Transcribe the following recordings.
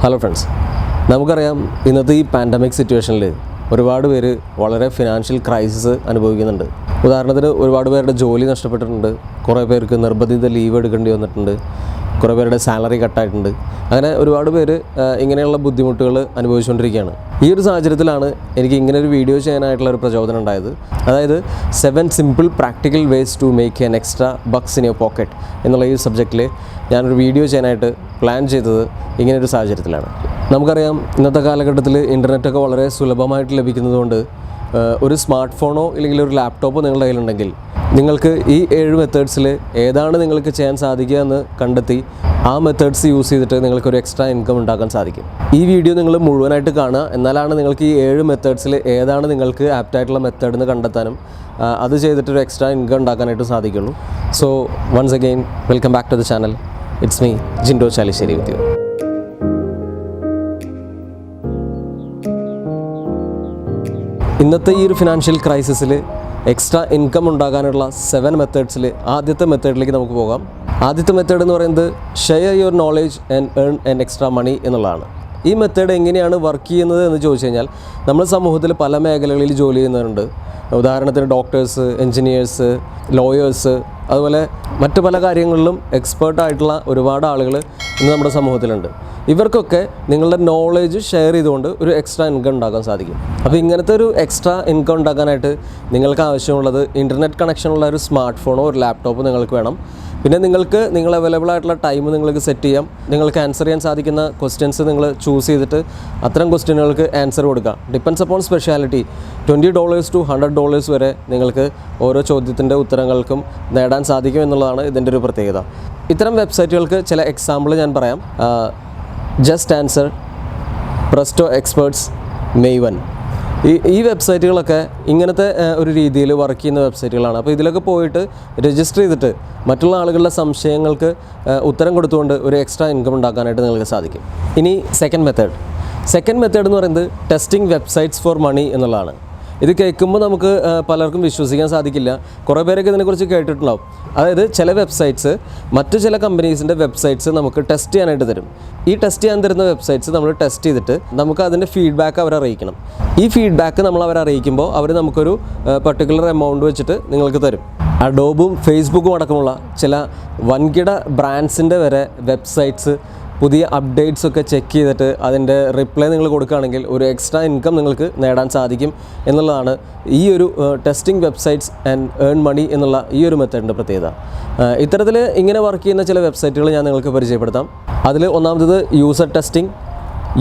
Hello friends, നമുക്കറിയാം ഇന്നത്തെ ഈ പാൻഡമിക് സിറ്റുവേഷനിൽ ഒരുപാട് പേര് വളരെ ഫിനാൻഷ്യൽ ക്രൈസിസ് അനുഭവിക്കുന്നുണ്ട്. ഉദാഹരണത്തിന് ഒരുപാട് പേരുടെ ജോലി നഷ്ടപ്പെട്ടിട്ടുണ്ട്, കുറേ പേർക്ക് നിർബന്ധിത ലീവ് എടുക്കേണ്ടി വന്നിട്ടുണ്ട്, കുറേ പേരുടെ സാലറി കട്ടായിട്ടുണ്ട്. അങ്ങനെ ഒരുപാട് പേര് ഇങ്ങനെയുള്ള ബുദ്ധിമുട്ടുകൾ അനുഭവിച്ചുകൊണ്ടിരിക്കുകയാണ്. ഈ ഒരു സാഹചര്യത്തിലാണ് എനിക്ക് ഇങ്ങനെ ഒരു വീഡിയോ ചെയ്യാനായിട്ടുള്ള ഒരു പ്രചോദനം ഉണ്ടായത്. അതായത് 7 simple practical ways to make an extra bucks in your pocket എന്നുള്ള ഈ സബ്ജക്റ്റിൽ ഞാനൊരു വീഡിയോ ചെയ്യാനായിട്ട് പ്ലാൻ ചെയ്തത് ഇങ്ങനൊരു സാഹചര്യത്തിലാണ്. നമുക്കറിയാം ഇന്നത്തെ കാലഘട്ടത്തിൽ ഇൻ്റർനെറ്റൊക്കെ വളരെ സുലഭമായിട്ട് ലഭിക്കുന്നതുകൊണ്ട് ഒരു സ്മാർട്ട് ഫോണോ ഇല്ലെങ്കിൽ ഒരു ലാപ്ടോപ്പോ നിങ്ങളുടെ കയ്യിലുണ്ടെങ്കിൽ നിങ്ങൾക്ക് ഈ 7 മെത്തേഡ്സിൽ ഏതാണ് നിങ്ങൾക്ക് ചെയ്യാൻ സാധിക്കുക എന്ന് കണ്ടെത്തി ആ മെത്തേഡ്സ് യൂസ് ചെയ്തിട്ട് നിങ്ങൾക്കൊരു എക്സ്ട്രാ ഇൻകം ഉണ്ടാക്കാൻ സാധിക്കും. ഈ വീഡിയോ നിങ്ങൾ മുഴുവനായിട്ട് കാണുക, എന്നാലാണ് നിങ്ങൾക്ക് ഈ 7 മെത്തേഡ്സിൽ ഏതാണ് നിങ്ങൾക്ക് ആപ്റ്റായിട്ടുള്ള മെത്തേഡ് എന്ന് കണ്ടെത്താനും അത് ചെയ്തിട്ടൊരു എക്സ്ട്രാ ഇൻകം ഉണ്ടാക്കാനായിട്ട് സാധിക്കുള്ളൂ. So once again welcome back to the channel. It's me Jindo Chalissery with you. ഇന്നത്തെ ഈ ഒരു ഫിനാൻഷ്യൽ ക്രൈസിസിൽ എക്സ്ട്രാ ഇൻകം ഉണ്ടാകാനുള്ള 7 മെത്തേഡ്സിൽ ആദ്യത്തെ മെത്തേഡിലേക്ക് നമുക്ക് പോകാം. ആദ്യത്തെ മെത്തേഡ് എന്ന് പറയുന്നത് share your knowledge and earn an extra money എന്നുള്ളതാണ്. ഈ മെത്തേഡ് എങ്ങനെയാണ് വർക്ക് ചെയ്യുന്നത് എന്ന് ചോദിച്ചു കഴിഞ്ഞാൽ, നമ്മൾ സമൂഹത്തിൽ പല മേഖലകളിൽ ജോലി ചെയ്യുന്നവരുണ്ട്. ഉദാഹരണത്തിന് ഡോക്ടേഴ്സ്, എൻജിനീയേഴ്സ്, ലോയേഴ്സ്, അതുപോലെ മറ്റ് പല കാര്യങ്ങളിലും എക്സ്പേർട്ടായിട്ടുള്ള ഒരുപാട് ആളുകൾ ഇന്ന് നമ്മുടെ സമൂഹത്തിലുണ്ട്. ഇവർക്കൊക്കെ നിങ്ങളുടെ നോളേജ് ഷെയർ ചെയ്തുകൊണ്ട് ഒരു എക്സ്ട്രാ ഇൻകം ഉണ്ടാക്കാൻ സാധിക്കും. അപ്പോൾ ഇങ്ങനത്തെ ഒരു എക്സ്ട്രാ ഇൻകം ഉണ്ടാക്കാനായിട്ട് നിങ്ങൾക്ക് ആവശ്യമുള്ളത് ഇൻ്റർനെറ്റ് കണക്ഷനുള്ള ഒരു സ്മാർട്ട് ഫോണോ ഒരു ലാപ്ടോപ്പോ നിങ്ങൾക്ക് വേണം. പിന്നെ നിങ്ങൾ അവൈലബിൾ ആയിട്ടുള്ള ടൈം നിങ്ങൾക്ക് സെറ്റ് ചെയ്യാം. നിങ്ങൾക്ക് ആൻസർ ചെയ്യാൻ സാധിക്കുന്ന ക്വസ്റ്റ്യൻസ് നിങ്ങൾ ചൂസ് ചെയ്തിട്ട് അത്തരം ക്വസ്റ്റ്യനുകൾക്ക് ആൻസർ കൊടുക്കുക. Depends upon speciality. $20 to $100 വരെ നിങ്ങൾക്ക് ഓരോ ചോദ്യത്തിൻ്റെ ഉത്തരങ്ങൾക്കും നേടാൻ സാധിക്കും എന്നുള്ളതാണ് ഇതിൻ്റെ ഒരു പ്രത്യേകത. ഇത്തരം വെബ്സൈറ്റുകൾക്ക് ചില എക്സാമ്പിൾ ഞാൻ പറയാം. Just answer, presto experts, maven. ഈ വെബ്സൈറ്റുകളൊക്കെ ഇങ്ങനത്തെ ഒരു രീതിയിൽ വർക്ക് ചെയ്യുന്ന വെബ്സൈറ്റുകളാണ്. അപ്പോൾ ഇതിലൊക്കെ പോയിട്ട് രജിസ്റ്റർ ചെയ്തിട്ട് മറ്റുള്ള ആളുകളുടെ സംശയങ്ങൾക്ക് ഉത്തരം കൊടുത്തുകൊണ്ട് ഒരു എക്സ്ട്രാ ഇൻകം ഉണ്ടാക്കാനായിട്ട് നിങ്ങൾക്ക് സാധിക്കും. ഇനി സെക്കൻഡ് മെത്തേഡ് എന്ന് പറയുന്നത് ടെസ്റ്റിംഗ് വെബ്സൈറ്റ്സ് ഫോർ മണി എന്നുള്ളതാണ്. ഇത് കേൾക്കുമ്പോൾ നമുക്ക് പലർക്കും വിശ്വസിക്കാൻ സാധിക്കില്ല. കുറേ പേരൊക്കെ ഇതിനെക്കുറിച്ച് കേട്ടിട്ടുണ്ടാവും. അതായത് ചില വെബ്സൈറ്റ്സ് മറ്റു ചില കമ്പനീസിൻ്റെ വെബ്സൈറ്റ്സ് നമുക്ക് ടെസ്റ്റ് ചെയ്യാനായിട്ട് തരും. ഈ ടെസ്റ്റ് ചെയ്യാൻ തരുന്ന വെബ്സൈറ്റ്സ് നമ്മൾ ടെസ്റ്റ് ചെയ്തിട്ട് നമുക്ക് അതിൻ്റെ ഫീഡ്ബാക്ക് അവരെ അറിയിക്കണം. ഈ ഫീഡ്ബാക്ക് നമ്മൾ അവരെ അറിയിക്കുമ്പോൾ അവർ നമുക്കൊരു പർട്ടിക്കുലർ എമൗണ്ട് വെച്ചിട്ട് നിങ്ങൾക്ക് തരും. അഡോബും ഫേസ്ബുക്കും അടക്കമുള്ള ചില വൻകിട ബ്രാൻഡ്സിൻ്റെ വരെ വെബ്സൈറ്റ്സ് പുതിയ അപ്ഡേറ്റ്സ് ഒക്കെ ചെക്ക് ചെയ്തിട്ട് അതിൻ്റെ റിപ്ലൈ നിങ്ങൾ കൊടുക്കുകയാണെങ്കിൽ ഒരു എക്സ്ട്രാ ഇൻകം നിങ്ങൾക്ക് നേടാൻ സാധിക്കും എന്നുള്ളതാണ് ഈ ഒരു testing websites and earn money എന്നുള്ള ഈ ഒരു മെത്തേഡിൻ്റെ പ്രത്യേകത. ഇത്തരത്തിൽ ഇങ്ങനെ വർക്ക് ചെയ്യുന്ന ചില വെബ്സൈറ്റുകൾ ഞാൻ നിങ്ങൾക്ക് പരിചയപ്പെടുത്താം. അതിൽ ഒന്നാമത്തത് user testing,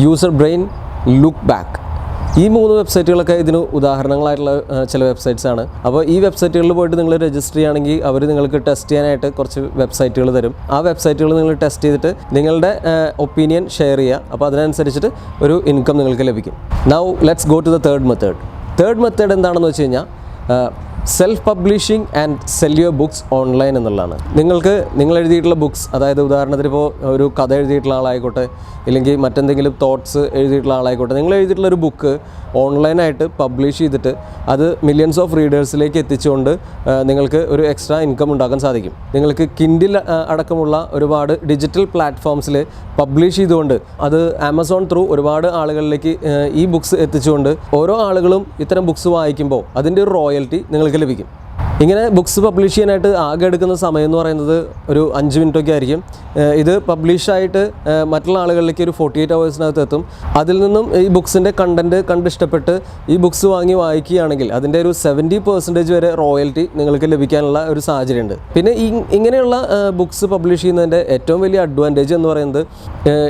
user brain, look back. ഈ 3 വെബ്സൈറ്റുകളൊക്കെ ഇതിന് ഉദാഹരണങ്ങളായിട്ടുള്ള ചില വെബ്സൈറ്റ്സാണ്. അപ്പോൾ ഈ വെബ്സൈറ്റുകളിൽ പോയിട്ട് നിങ്ങൾ രജിസ്റ്റർ ചെയ്യുകയാണെങ്കിൽ അവർ നിങ്ങൾക്ക് ടെസ്റ്റ് ചെയ്യാനായിട്ട് കുറച്ച് വെബ്സൈറ്റുകൾ തരും. ആ വെബ്സൈറ്റുകൾ നിങ്ങൾ ടെസ്റ്റ് ചെയ്തിട്ട് നിങ്ങളുടെ ഒപ്പീനിയൻ ഷെയർ ചെയ്യുക. അപ്പോൾ അതിനനുസരിച്ചിട്ട് ഒരു ഇൻകം നിങ്ങൾക്ക് ലഭിക്കും. Now let's go to the third method എന്താണെന്ന് വെച്ച് കഴിഞ്ഞാൽ self publishing and sell your books online എന്നുള്ളതാണ്. നിങ്ങൾ എഴുതിയിട്ടുള്ള ബുക്സ്, അതായത് ഉദാഹരണത്തിന് ഇപ്പോൾ ഒരു കഥ എഴുതിയിട്ടുള്ള ആളായിക്കോട്ടെ, ഇല്ലെങ്കിൽ മറ്റെന്തെങ്കിലും തോട്ട്സ് എഴുതിയിട്ടുള്ള ആളായിക്കോട്ടെ, നിങ്ങൾ എഴുതിയിട്ടുള്ള ഒരു ബുക്ക് ഓൺലൈനായിട്ട് പബ്ലിഷ് ചെയ്തിട്ട് അത് മില്യൺസ് ഓഫ് റീഡേഴ്സിലേക്ക് എത്തിച്ചുകൊണ്ട് നിങ്ങൾക്ക് ഒരു എക്സ്ട്രാ ഇൻകം ഉണ്ടാക്കാൻ സാധിക്കും. നിങ്ങൾക്ക് കിൻഡിൽ അടക്കമുള്ള ഒരുപാട് ഡിജിറ്റൽ പ്ലാറ്റ്ഫോംസിൽ പബ്ലിഷ് ചെയ്തുകൊണ്ട് അത് ആമസോൺ ത്രൂ ഒരുപാട് ആളുകളിലേക്ക് ഈ ബുക്സ് എത്തിച്ചുകൊണ്ട് ഓരോ ആളുകളും ഇത്തരം ബുക്സ് വായിക്കുമ്പോൾ അതിൻ്റെ ഒരു റോയൽറ്റി നിങ്ങൾക്ക് ലഭിക്കും. ഇങ്ങനെ ബുക്സ് പബ്ലിഷ് ചെയ്യാനായിട്ട് ആകെ എടുക്കുന്ന സമയം എന്ന് പറയുന്നത് ഒരു 5 മിനിറ്റൊക്കെ ആയിരിക്കും. ഇത് പബ്ലിഷായിട്ട് മറ്റുള്ള ആളുകളിലേക്ക് ഒരു 48 ഹവേഴ്സിനകത്ത് എത്തും. അതിൽ നിന്നും ഈ ബുക്സിൻ്റെ കണ്ടൻറ്റ് കണ്ടിഷ്ടപ്പെട്ട് ഈ ബുക്സ് വാങ്ങി വായിക്കുകയാണെങ്കിൽ അതിൻ്റെ ഒരു 70% വരെ റോയൽറ്റി നിങ്ങൾക്ക് ലഭിക്കാനുള്ള ഒരു സാഹചര്യമുണ്ട്. പിന്നെ ഇങ്ങനെയുള്ള ബുക്സ് പബ്ലിഷ് ചെയ്യുന്നതിൻ്റെ ഏറ്റവും വലിയ അഡ്വാൻറ്റേജ് എന്ന് പറയുന്നത്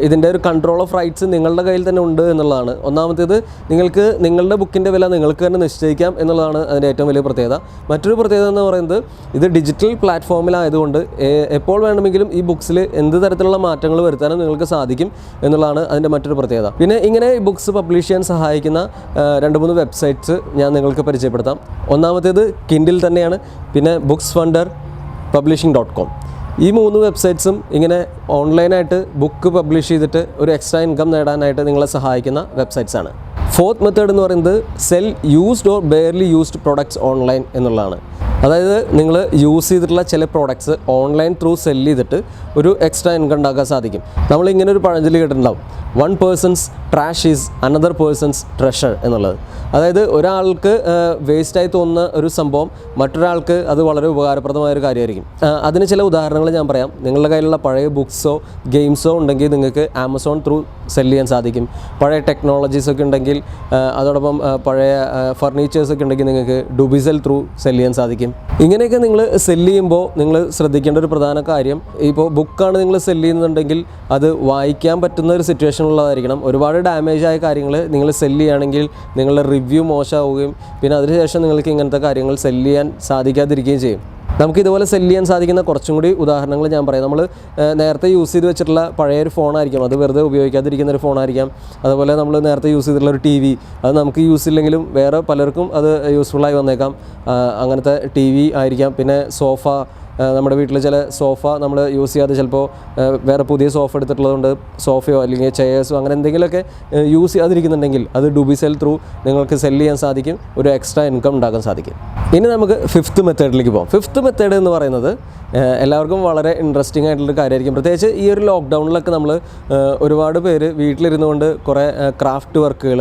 ഇതിൻ്റെ ഒരു കൺട്രോൾ ഓഫ് റൈറ്റ്സ് നിങ്ങളുടെ കയ്യിൽ തന്നെ ഉണ്ട് എന്നുള്ളതാണ്. ഒന്നാമത്തേത്, നിങ്ങൾക്ക് നിങ്ങളുടെ ബുക്കിൻ്റെ വില നിങ്ങൾക്ക് തന്നെ നിശ്ചയിക്കാം എന്നുള്ളതാണ് അതിൻ്റെ ഏറ്റവും വലിയ പ്രത്യേകത. മറ്റൊരു പ്രത്യേകത എന്ന് പറയുന്നത് ഇത് ഡിജിറ്റൽ പ്ലാറ്റ്ഫോമിലായതുകൊണ്ട് എപ്പോൾ വേണമെങ്കിലും ഈ ബുക്സിൽ എന്ത് തരത്തിലുള്ള മാറ്റങ്ങൾ വരുത്താനും നിങ്ങൾക്ക് സാധിക്കും എന്നുള്ളതാണ് അതിൻ്റെ മറ്റൊരു പ്രത്യേകത. പിന്നെ ഇങ്ങനെ ബുക്സ് പബ്ലിഷ് ചെയ്യാൻ സഹായിക്കുന്ന 2-3 വെബ്സൈറ്റ്സ് ഞാൻ നിങ്ങൾക്ക് പരിചയപ്പെടുത്താം. ഒന്നാമത്തേത് കിൻഡിൽ തന്നെയാണ്. പിന്നെ ബുക്സ് ഫണ്ടർ, publishing.com. ഈ 3 വെബ്സൈറ്റ്സും ഇങ്ങനെ ഓൺലൈനായിട്ട് ബുക്ക് പബ്ലിഷ് ചെയ്തിട്ട് ഒരു എക്സ്ട്രാ ഇൻകം നേടാനായിട്ട് നിങ്ങളെ സഹായിക്കുന്ന വെബ്സൈറ്റ്സാണ്. ഫോർത്ത് മെത്തേഡ് എന്ന് പറയുന്നത് cell used or barely used products online എന്നുള്ളതാണ്. അതായത് നിങ്ങൾ യൂസ് ചെയ്തിട്ടുള്ള ചില പ്രോഡക്ട്സ് ഓൺലൈൻ ത്രൂ സെല്ല് ചെയ്തിട്ട് ഒരു എക്സ്ട്രാ ഇൻകം ഉണ്ടാക്കാൻ സാധിക്കും. നമ്മളിങ്ങനെ ഒരു പഴഞ്ചൊല്ലി കേട്ടിട്ടുണ്ടാവും, 1 person's trash is another person's treasure എന്നുള്ളത്. അതായത് ഒരാൾക്ക് വേസ്റ്റായി തോന്നുന്ന ഒരു സംഭവം മറ്റൊരാൾക്ക് അത് വളരെ ഉപകാരപ്രദമായ ഒരു കാര്യമായിരിക്കും. അതിന് ചില ഉദാഹരണങ്ങൾ ഞാൻ പറയാം. നിങ്ങളുടെ കയ്യിലുള്ള പഴയ ബുക്സോ ഗെയിംസോ ഉണ്ടെങ്കിൽ നിങ്ങൾക്ക് ആമസോൺ ത്രൂ സെല്ല് ചെയ്യാൻ സാധിക്കും. പഴയ ടെക്നോളജീസൊക്കെ ഉണ്ടെങ്കിൽ അതോടൊപ്പം പഴയ ഫർണിച്ചേഴ്സൊക്കെ ഉണ്ടെങ്കിൽ നിങ്ങൾക്ക് ഡുബിസെൽ ത്രൂ സെല്ല് ചെയ്യാൻ സാധിക്കും. ഇങ്ങനെയൊക്കെ നിങ്ങൾ സെല്ല് ചെയ്യുമ്പോൾ നിങ്ങൾ ശ്രദ്ധിക്കേണ്ട ഒരു പ്രധാന കാര്യം, ഇപ്പോൾ ബുക്കാണ് നിങ്ങൾ സെല്ല് ചെയ്യുന്നുണ്ടെങ്കിൽ അത് വായിക്കാൻ പറ്റുന്ന ഒരു സിറ്റുവേഷൻ ഉള്ളതായിരിക്കണം. ഒരുപാട് ഡാമേജ് ആയ കാര്യങ്ങൾ നിങ്ങൾ സെല്ല് ചെയ്യുകയാണെങ്കിൽ നിങ്ങളുടെ റിവ്യൂ മോശമാവുകയും പിന്നെ അതിനുശേഷം നിങ്ങൾക്ക് ഇങ്ങനത്തെ കാര്യങ്ങൾ സെല്ല് ചെയ്യാൻ സാധിക്കാതിരിക്കുകയും ചെയ്യും. നമുക്ക് ഇതുപോലെ സെല്ല് ചെയ്യാൻ സാധിക്കുന്ന കുറച്ചും കൂടി ഉദാഹരണങ്ങൾ ഞാൻ പറയാം. നമ്മൾ നേരത്തെ യൂസ് ചെയ്ത് വെച്ചിട്ടുള്ള പഴയൊരു ഫോണായിരിക്കാം, അത് വെറുതെ ഉപയോഗിക്കാതിരിക്കുന്ന ഒരു ഫോണായിരിക്കാം. അതുപോലെ നമ്മൾ നേരത്തെ യൂസ് ചെയ്തിട്ടുള്ള ഒരു TV, അത് നമുക്ക് യൂസ് ഇല്ലെങ്കിലും വേറെ പലർക്കും അത് യൂസ്ഫുള്ളായി വന്നേക്കാം. അങ്ങനത്തെ TV ആയിരിക്കാം. പിന്നെ സോഫ, നമ്മുടെ വീട്ടിൽ ചില സോഫ നമ്മൾ യൂസ് ചെയ്യാതെ ചിലപ്പോൾ വേറെ പുതിയ സോഫ എടുത്തിട്ടുള്ളതുകൊണ്ട് സോഫയോ അല്ലെങ്കിൽ ചെയേഴ്സോ അങ്ങനെ എന്തെങ്കിലുമൊക്കെ യൂസ് ചെയ്യാതിരിക്കുന്നുണ്ടെങ്കിൽ അത് ഡുബിസെൽ ത്രൂ നിങ്ങൾക്ക് സെല്ല് ചെയ്യാൻ സാധിക്കും, ഒരു എക്സ്ട്രാ ഇൻകം ഉണ്ടാക്കാൻ സാധിക്കും. ഇനി നമുക്ക് 5th മെത്തേഡിലേക്ക് പോകാം. 5th മെത്തേഡ് എന്ന് പറയുന്നത് എല്ലാവർക്കും വളരെ ഇൻട്രസ്റ്റിംഗ് ആയിട്ടുള്ളൊരു കാര്യമായിരിക്കും. പ്രത്യേകിച്ച് ഈ ഒരു ലോക്ക്ഡൗണിലൊക്കെ നമ്മൾ ഒരുപാട് പേര് വീട്ടിലിരുന്നു കൊണ്ട് കുറേ ക്രാഫ്റ്റ് വർക്കുകൾ,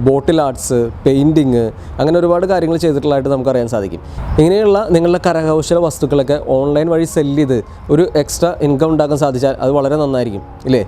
ബോട്ടിൽ ആർട്സ്, പെയിൻറ്റിങ്, അങ്ങനെ ഒരുപാട് കാര്യങ്ങൾ ചെയ്തിട്ടുള്ളതായിട്ട് നമുക്കറിയാൻ സാധിക്കും. ഇങ്ങനെയുള്ള നിങ്ങളുടെ കരകൗശല വസ്തുക്കളൊക്കെ ഓൺലൈൻ വഴി സെല്ല് ചെയ്ത് ഒരു എക്സ്ട്രാ ഇൻകം ഉണ്ടാക്കാൻ സാധിച്ചാൽ അത് വളരെ നന്നായിരിക്കും, ഇല്ലേ?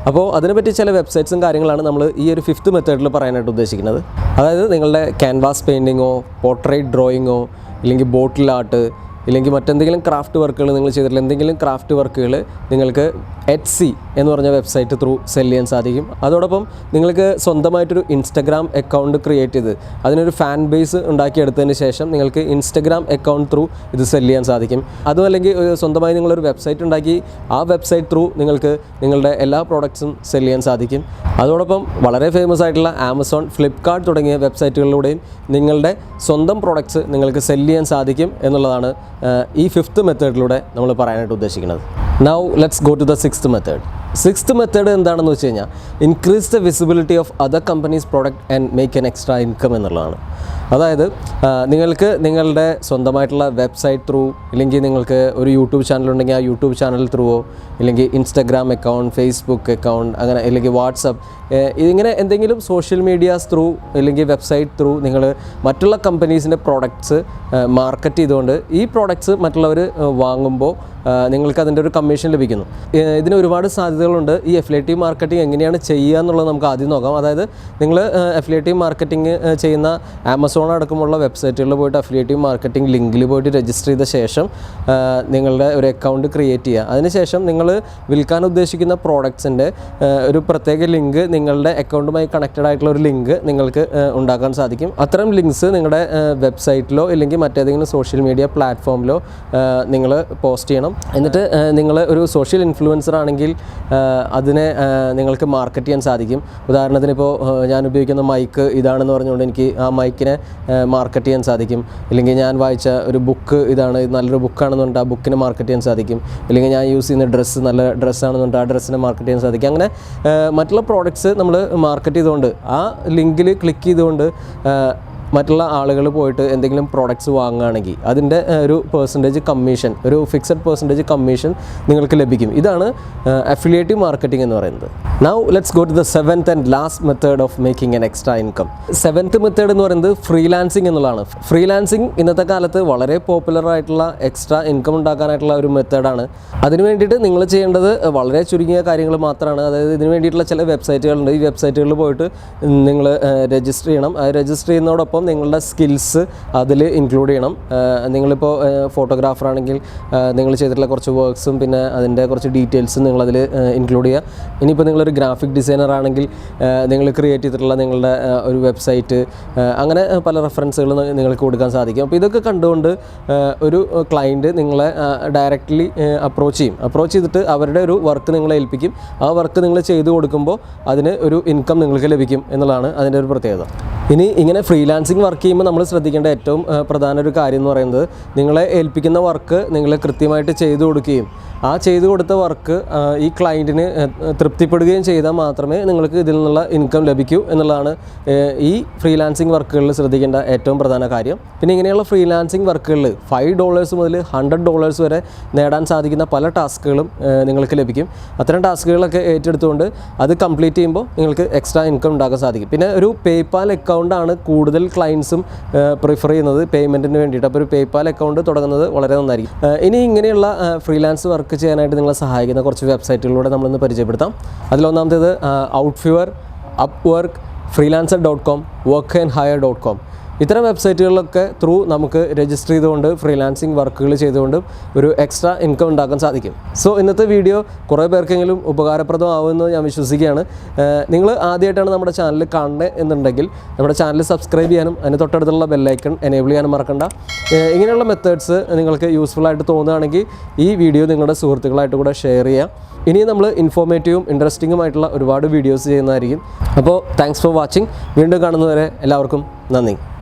അപ്പോൾ അതിനെപ്പറ്റി ചില വെബ്സൈറ്റ്സും കാര്യങ്ങളാണ് നമ്മൾ ഈ ഒരു 5th മെത്തേഡിൽ പറയാനായിട്ട് ഉദ്ദേശിക്കുന്നത്. അതായത് നിങ്ങളുടെ ക്യാൻവാസ് പെയിൻറ്റിങ്ങോ പോർട്രേറ്റ് ഡ്രോയിങ്ങോ ഇല്ലെങ്കിൽ ബോട്ടിൽ ആർട്ട് ഇല്ലെങ്കിൽ മറ്റെന്തെങ്കിലും ക്രാഫ്റ്റ് വർക്കുകൾ നിങ്ങൾ ചെയ്തിട്ടുള്ള എന്തെങ്കിലും ക്രാഫ്റ്റ് വർക്കുകൾ നിങ്ങൾക്ക് Etsy എന്ന് പറഞ്ഞ വെബ്സൈറ്റ് ത്രൂ സെല്ല് ചെയ്യാൻ സാധിക്കും. അതോടൊപ്പം നിങ്ങൾക്ക് സ്വന്തമായിട്ടൊരു ഇൻസ്റ്റഗ്രാം അക്കൗണ്ട് ക്രിയേറ്റ് ചെയ്ത് അതിനൊരു ഫാൻ ബേസ് ഉണ്ടാക്കിയെടുത്തതിന് ശേഷം നിങ്ങൾക്ക് ഇൻസ്റ്റഗ്രാം അക്കൗണ്ട് ത്രൂ ഇത് സെല്ല് ചെയ്യാൻ സാധിക്കും. അതും അല്ലെങ്കിൽ സ്വന്തമായി നിങ്ങളൊരു വെബ്സൈറ്റ് ഉണ്ടാക്കി ആ വെബ്സൈറ്റ് ത്രൂ നിങ്ങൾക്ക് നിങ്ങളുടെ എല്ലാ പ്രോഡക്ട്സും സെല്ല് ചെയ്യാൻ സാധിക്കും. അതോടൊപ്പം വളരെ ഫേമസ് ആയിട്ടുള്ള ആമസോൺ, ഫ്ലിപ്കാർട്ട് തുടങ്ങിയ വെബ്സൈറ്റുകളിലൂടെയും നിങ്ങളുടെ സ്വന്തം പ്രോഡക്ട്സ് നിങ്ങൾക്ക് സെല്ല് ചെയ്യാൻ സാധിക്കും എന്നുള്ളതാണ് ഈ 5th മെത്തേഡിലൂടെ നമ്മൾ പറയാനായിട്ട് ഉദ്ദേശിക്കുന്നത്. Now let's go to the 6th method. 6th method എന്താണെന്ന് വെച്ച് കഴിഞ്ഞാൽ increase the visibility of other companies product and make an extra income എന്നുള്ളതാണ്. അതായത് നിങ്ങൾക്ക് നിങ്ങളുടെ സ്വന്തമായിട്ടുള്ള വെബ്സൈറ്റ് ത്രൂ ഇല്ലെങ്കിൽ നിങ്ങൾക്ക് ഒരു യൂട്യൂബ് ചാനൽ ഉണ്ടെങ്കിൽ ആ യൂട്യൂബ് ചാനൽ ത്രൂവോ ഇല്ലെങ്കിൽ ഇൻസ്റ്റഗ്രാം അക്കൗണ്ട്, ഫേസ്ബുക്ക് അക്കൗണ്ട്, അങ്ങനെ അല്ലെങ്കിൽ വാട്സപ്പ്, ഇതിങ്ങനെ എന്തെങ്കിലും സോഷ്യൽ മീഡിയാസ് ത്രൂ അല്ലെങ്കിൽ വെബ്സൈറ്റ് ത്രൂ നിങ്ങൾ മറ്റുള്ള കമ്പനീസിൻ്റെ പ്രോഡക്ട്സ് മാർക്കറ്റ് ചെയ്തുകൊണ്ട് ഈ പ്രോഡക്ട്സ് മറ്റുള്ളവർ വാങ്ങുമ്പോൾ നിങ്ങൾക്ക് അതിൻ്റെ ഒരു കമ്മീഷൻ ലഭിക്കുന്നു. ഇതിന് ഒരുപാട് സാധ്യതകളുണ്ട്. ഈ അഫിലിയേറ്റീവ് മാർക്കറ്റിംഗ് എങ്ങനെയാണ് ചെയ്യുക എന്നുള്ളത് നമുക്ക് ആദ്യം നോക്കാം. അതായത് നിങ്ങൾ അഫിലിയേറ്റീവ് മാർക്കറ്റിംഗ് ചെയ്യുന്ന ആമസോൺ അടക്കമുള്ള വെബ്സൈറ്റുകളിൽ പോയിട്ട് അഫിലിയേറ്റീവ് മാർക്കറ്റിംഗ് ലിങ്കിൽ പോയിട്ട് രജിസ്റ്റർ ചെയ്ത ശേഷം നിങ്ങളുടെ ഒരു അക്കൗണ്ട് ക്രിയേറ്റ് ചെയ്യുക. അതിനുശേഷം നിങ്ങൾ വിൽക്കാൻ ഉദ്ദേശിക്കുന്ന പ്രോഡക്ട്സിൻ്റെ ഒരു പ്രത്യേക ലിങ്ക്, നിങ്ങളുടെ അക്കൗണ്ടുമായി കണക്റ്റഡ് ആയിട്ടുള്ള ഒരു ലിങ്ക് നിങ്ങൾക്ക് ഉണ്ടാക്കാൻ സാധിക്കും. അത്തരം ലിങ്ക്സ് നിങ്ങളുടെ വെബ്സൈറ്റിലോ ഇല്ലെങ്കിൽ മറ്റേതെങ്കിലും സോഷ്യൽ മീഡിയ പ്ലാറ്റ്ഫോമിലോ നിങ്ങൾ പോസ്റ്റ് ചെയ്യണം. എന്നിട്ട് നിങ്ങൾ ഒരു സോഷ്യൽ ഇൻഫ്ലുവൻസർ ആണെങ്കിൽ അതിനെ നിങ്ങൾക്ക് മാർക്കറ്റ് ചെയ്യാൻ സാധിക്കും. ഉദാഹരണത്തിന് ഇപ്പോൾ ഞാൻ ഉപയോഗിക്കുന്ന മൈക്ക് ഇതാണെന്ന് പറഞ്ഞുകൊണ്ട് എനിക്ക് ആ മൈക്കിനെ മാർക്കറ്റ് ചെയ്യാൻ സാധിക്കും. ഇല്ലെങ്കിൽ ഞാൻ വായിച്ച ഒരു ബുക്ക് ഇതാണ്, ഇത് നല്ലൊരു ബുക്കാണെന്ന് പറഞ്ഞിട്ട് ആ ബുക്കിനെ മാർക്കറ്റ് ചെയ്യാൻ സാധിക്കും. ഇല്ലെങ്കിൽ ഞാൻ യൂസ് ചെയ്യുന്ന ഡ്രസ്സ് നല്ല ഡ്രസ്സാണെന്ന് പറഞ്ഞിട്ട് ആ ഡ്രസ്സിനെ മാർക്കറ്റ് ചെയ്യാൻ സാധിക്കും. അങ്ങനെ മറ്റുള്ള പ്രോഡക്ട്സ് നമ്മൾ മാർക്കറ്റ് ചെയ്തുകൊണ്ട് ആ ലിങ്കിൽ ക്ലിക്ക് ചെയ്തുകൊണ്ട് മറ്റുള്ള ആളുകൾ പോയിട്ട് എന്തെങ്കിലും പ്രോഡക്ട്സ് വാങ്ങുകയാണെങ്കിൽ അതിൻ്റെ ഒരു പെർസെൻറ്റേജ് കമ്മീഷൻ, ഒരു ഫിക്സഡ് പെർസെൻറ്റേജ് കമ്മീഷൻ നിങ്ങൾക്ക് ലഭിക്കും. ഇതാണ് അഫിലിയേറ്റീവ് മാർക്കറ്റിംഗ് എന്ന് പറയുന്നത്. Now let's go to the 7th and last method of making an extra income. 7th method എന്ന് പറയുന്നത് ഫ്രീലാൻസിങ് എന്നുള്ളതാണ്. ഫ്രീലാൻസിങ് ഇന്നത്തെ കാലത്ത് വളരെ പോപ്പുലർ ആയിട്ടുള്ള എക്സ്ട്രാ ഇൻകം ഉണ്ടാക്കാനായിട്ടുള്ള ഒരു മെത്തേഡാണ്. അതിന് വേണ്ടിയിട്ട് നിങ്ങൾ ചെയ്യേണ്ടത് വളരെ ചുരുങ്ങിയ കാര്യങ്ങൾ മാത്രമാണ്. അതായത് ഇതിന് വേണ്ടിയിട്ടുള്ള ചില വെബ്സൈറ്റുകളുണ്ട്. ഈ വെബ്സൈറ്റുകളിൽ പോയിട്ട് നിങ്ങൾ രജിസ്റ്റർ ചെയ്യണം. രജിസ്റ്റർ ചെയ്യുന്നതോടൊപ്പം നിങ്ങളുടെ സ്കിൽസ് അതിൽ ഇൻക്ലൂഡ് ചെയ്യണം. നിങ്ങളിപ്പോൾ ഫോട്ടോഗ്രാഫർ ആണെങ്കിൽ നിങ്ങൾ ചെയ്തിട്ടുള്ള കുറച്ച് വർക്ക്സും പിന്നെ അതിൻ്റെ കുറച്ച് ഡീറ്റെയിൽസും നിങ്ങളതിൽ ഇൻക്ലൂഡ് ചെയ്യുക. ഇനിയിപ്പോൾ നിങ്ങളൊരു ഗ്രാഫിക് ഡിസൈനർ ആണെങ്കിൽ നിങ്ങൾ ക്രിയേറ്റ് ചെയ്തിട്ടുള്ള നിങ്ങളുടെ ഒരു വെബ്സൈറ്റ്, അങ്ങനെ പല റെഫറൻസുകൾ നിങ്ങൾക്ക് കൊടുക്കാൻ സാധിക്കും. അപ്പോൾ ഇതൊക്കെ കണ്ടുകൊണ്ട് ഒരു ക്ലയൻറ്റ് നിങ്ങളെ ഡയറക്റ്റ്ലി അപ്രോച്ച് ചെയ്യും. അപ്രോച്ച് ചെയ്തിട്ട് അവരുടെ ഒരു വർക്ക് നിങ്ങളെ ഏൽപ്പിക്കും. ആ വർക്ക് നിങ്ങൾ ചെയ്തു കൊടുക്കുമ്പോൾ അതിന് ഒരു ഇൻകം നിങ്ങൾക്ക് ലഭിക്കും എന്നുള്ളതാണ് അതിൻ്റെ ഒരു പ്രത്യേകത. ഇനി ഇങ്ങനെ ഫ്രീലാൻസിങ് വർക്ക് ചെയ്യുമ്പോൾ നമ്മൾ ശ്രദ്ധിക്കേണ്ട ഏറ്റവും പ്രധാന ഒരു കാര്യം എന്ന് പറയുന്നത് നിങ്ങളെ ഏൽപ്പിക്കുന്ന വർക്ക് നിങ്ങൾ കൃത്യമായിട്ട് ചെയ്തു കൊടുക്കുകയും ആ ചെയ്തു കൊടുത്ത വർക്ക് ഈ ക്ലയൻറ്റിന് തൃപ്തിപ്പെടുകയും ചെയ്താൽ മാത്രമേ നിങ്ങൾക്ക് ഇതിൽ നിന്നുള്ള ഇൻകം ലഭിക്കൂ എന്നുള്ളതാണ് ഈ ഫ്രീലാൻസിങ് വർക്കുകളിൽ ശ്രദ്ധിക്കേണ്ട ഏറ്റവും പ്രധാന കാര്യം. പിന്നെ ഇങ്ങനെയുള്ള ഫ്രീലാൻസിങ് വർക്കുകളിൽ $5 മുതൽ $100 വരെ നേടാൻ സാധിക്കുന്ന പല ടാസ്കുകളും നിങ്ങൾക്ക് ലഭിക്കും. അത്തരം ടാസ്കുകളൊക്കെ ഏറ്റെടുത്തുകൊണ്ട് അത് കംപ്ലീറ്റ് ചെയ്യുമ്പോൾ നിങ്ങൾക്ക് എക്സ്ട്രാ ഇൻകം ഉണ്ടാക്കാൻ സാധിക്കും. പിന്നെ ഒരു പേയ്പാൽ അക്കൗണ്ടാണ് കൂടുതൽ ക്ലയൻസും പ്രിഫർ ചെയ്യുന്നത് പേയ്മെൻറ്റിന് വേണ്ടിയിട്ട്. അപ്പോൾ ഒരു പേയ്പാൽ അക്കൗണ്ട് തുടങ്ങുന്നത് വളരെ നന്നായിരിക്കും. ഇനി ഇങ്ങനെയുള്ള ഫ്രീലാൻസ് വർക്ക് ചെയ്യാനായിട്ട് നിങ്ങളെ സഹായിക്കുന്ന കുറച്ച് വെബ്സൈറ്റുകളിലൂടെ നമ്മളിന്ന് പരിചയപ്പെടുത്താം. അതിലൊന്നാമത്തേത് ഔട്ട്ഫ്യൂർ, അപ്വർക്ക്, freelancer.com, workandhire.com. ഇത്തരം വെബ്സൈറ്റുകളിലൊക്കെ ത്രൂ നമുക്ക് രജിസ്റ്റർ ചെയ്തുകൊണ്ട് ഫ്രീലാൻസിങ് വർക്കുകൾ ചെയ്തുകൊണ്ട് ഒരു എക്സ്ട്രാ ഇൻകം ഉണ്ടാക്കാൻ സാധിക്കും. സോ ഇന്നത്തെ വീഡിയോ കുറേ പേർക്കെങ്കിലും ഉപകാരപ്രദമാവുമെന്ന് ഞാൻ വിശ്വസിക്കുകയാണ്. നിങ്ങൾ ആദ്യമായിട്ടാണ് നമ്മുടെ ചാനൽ കാണുന്നത് എന്നുണ്ടെങ്കിൽ നമ്മുടെ ചാനൽ സബ്സ്ക്രൈബ് ചെയ്യാനും അതിന് തൊട്ടടുത്തുള്ള ബെല്ലൈക്കൺ എനേബിൾ ചെയ്യാനും മറക്കണ്ട. ഇങ്ങനെയുള്ള മെത്തേഡ്സ് നിങ്ങൾക്ക് യൂസ്ഫുൾ ആയിട്ട് തോന്നുകയാണെങ്കിൽ ഈ വീഡിയോ നിങ്ങളുടെ സുഹൃത്തുക്കളായിട്ട് കൂടെ ഷെയർ ചെയ്യാം. ഇനി നമ്മൾ ഇൻഫോർമേറ്റീവും ഇൻട്രസ്റ്റിങ്ങുമായിട്ടുള്ള ഒരുപാട് വീഡിയോസ് ചെയ്യുന്നതായിരിക്കും. അപ്പോൾ താങ്ക്സ് ഫോർ വാച്ചിങ്. വീണ്ടും കാണുന്നവരെ എല്ലാവർക്കും നന്ദി.